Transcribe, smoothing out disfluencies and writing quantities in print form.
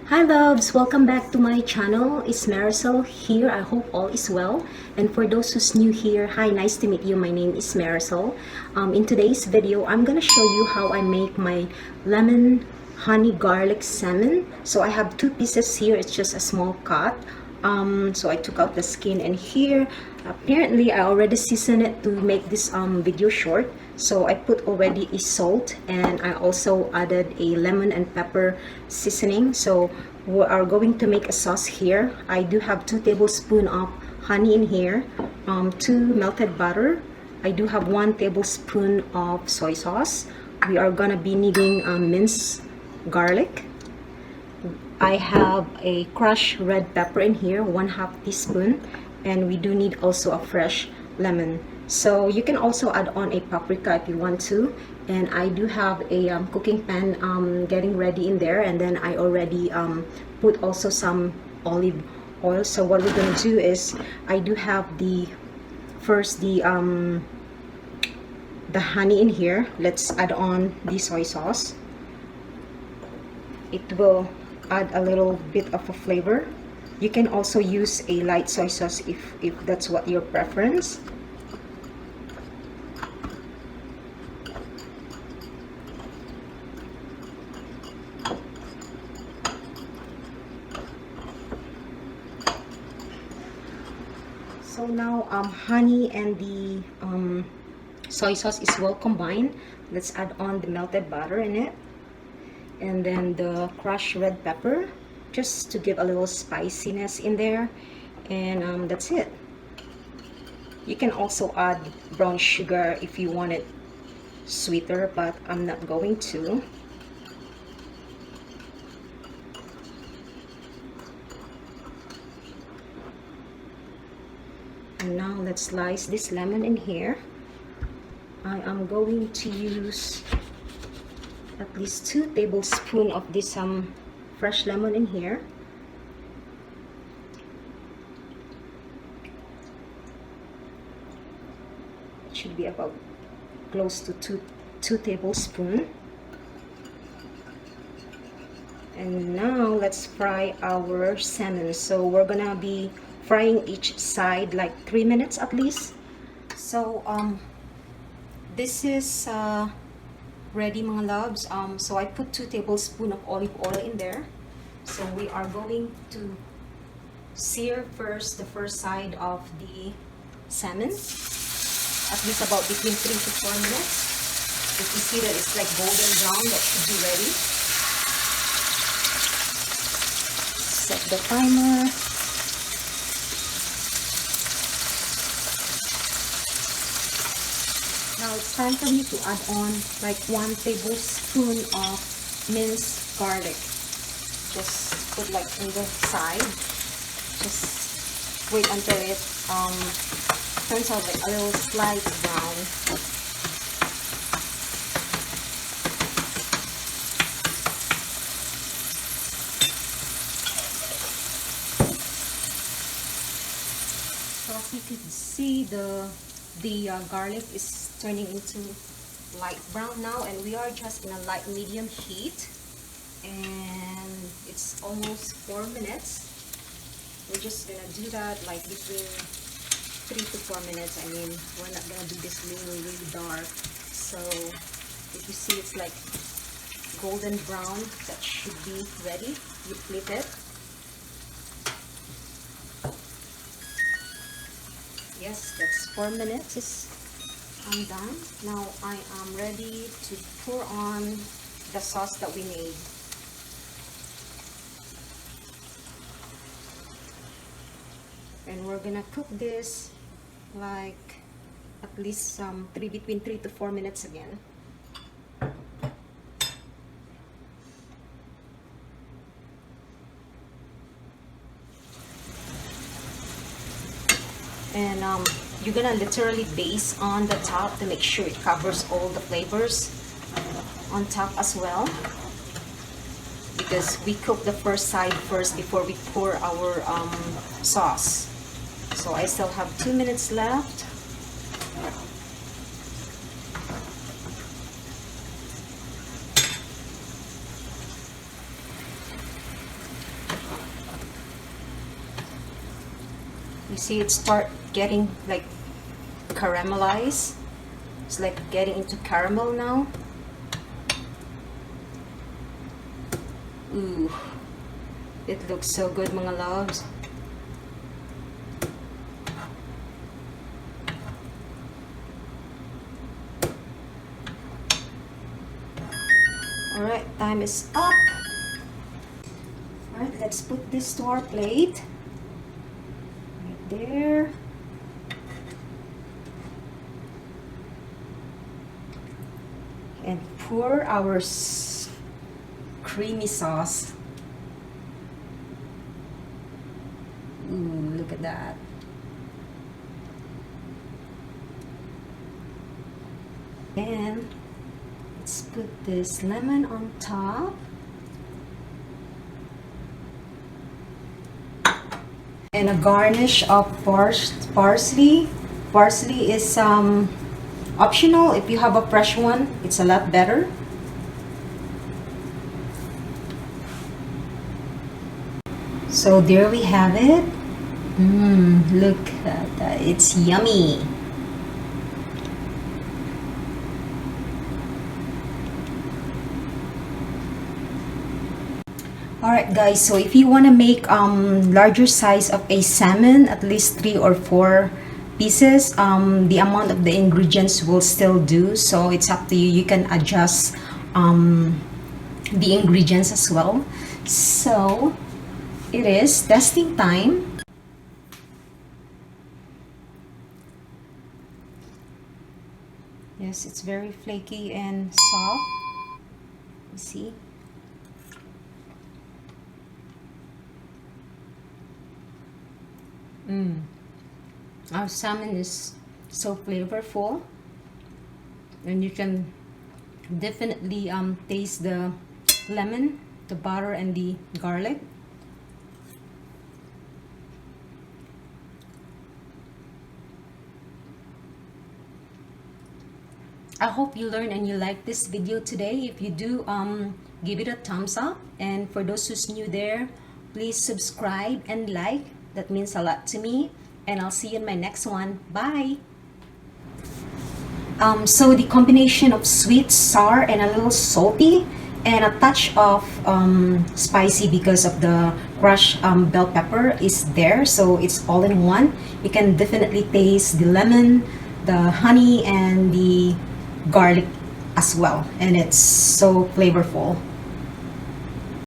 Hi loves, welcome back to my channel. It's Maricel here. I hope all is well. And for those who's new here, hi, nice to meet you. My name is Maricel. In today's video, I'm gonna show you how I make my lemon honey garlic salmon. So I have two pieces here. It's just a small cut. So I took out the skin, and here apparently I already seasoned it to make this video short. So I put already a salt, and I also added a lemon and pepper seasoning. So we are going to make a sauce here. I do have 2 tablespoons of honey in here, 2 melted butter. I do have 1 tablespoon of soy sauce. We are gonna be needing minced garlic. I have a crushed red pepper in here, 1/2 teaspoon, and we do need also a fresh lemon. So you can also add on a paprika if you want to. And I do have a cooking pan getting ready in there, and then I already put also some olive oil. So what we're gonna do is I do have the honey in here. Let's add on the soy sauce. It will add a little bit of a flavor. You can also use a light soy sauce if that's what your preference. So now honey and the soy sauce is well combined. Let's add on the melted butter in it, and then the crushed red pepper, just to give a little spiciness in there. And that's it. You can also add brown sugar if you want it sweeter, but I'm not going to. And now let's slice this lemon in here. I am going to use at least 2 tablespoons of this fresh lemon in here. It should be about close to 2 tablespoons. And now let's fry our salmon. So we're gonna be frying each side like 3 minutes at least. So this is ready, mga loves. So I put 2 tablespoons of olive oil in there. So we are going to sear first the first side of the salmon, at least about between 3 to 4 minutes. If you see that it's like golden brown, that should be ready. Set the timer. Now it's time for me to add on like 1 tablespoon of minced garlic. Just put like in the side. Just wait until it turns out like a little slight brown. So as you can see, the garlic is turning into light brown now, and we are just in a light medium heat, and it's almost 4 minutes. We're just gonna do that like between 3 to 4 minutes. I mean, we're not gonna do this really dark. So if you see it's like golden brown, that should be ready. You flip it. Yes, that's 4 minutes. I'm done. Now I am ready to pour on the sauce that we made. And we're gonna cook this like at least between 3 to 4 minutes again. And you're gonna literally baste on the top to make sure it covers all the flavors on top as well, because we cook the first side first before we pour our sauce. So I still have 2 minutes left. You see it start getting like caramelized. It's like getting into caramel now. Ooh, it looks so good, mga loves. Alright, time is up. Alright, let's put this to our plate. Right there. And pour our creamy sauce. Ooh, look at that. And let's put this lemon on top. And a garnish of parsley. Parsley is optional. If you have a fresh one, it's a lot better. So there we have it. Look at that. It's yummy. Alright guys, so if you want to make larger size of a salmon, at least 3 or 4 pieces, the amount of the ingredients will still do. So it's up to you. You can adjust the ingredients as well. So it is testing time. Yes, it's very flaky and soft. You see? Our salmon is so flavorful, and you can definitely taste the lemon, the butter, and the garlic. I hope you learned and you like this video today. If you do, give it a thumbs up, and for those who's new there, please subscribe and like. That means a lot to me, and I'll see you in my next one. Bye. So the combination of sweet, sour, and a little salty, and a touch of spicy because of the crushed bell pepper is there. So it's all in one. You can definitely taste the lemon, the honey, and the garlic as well, and it's so flavorful.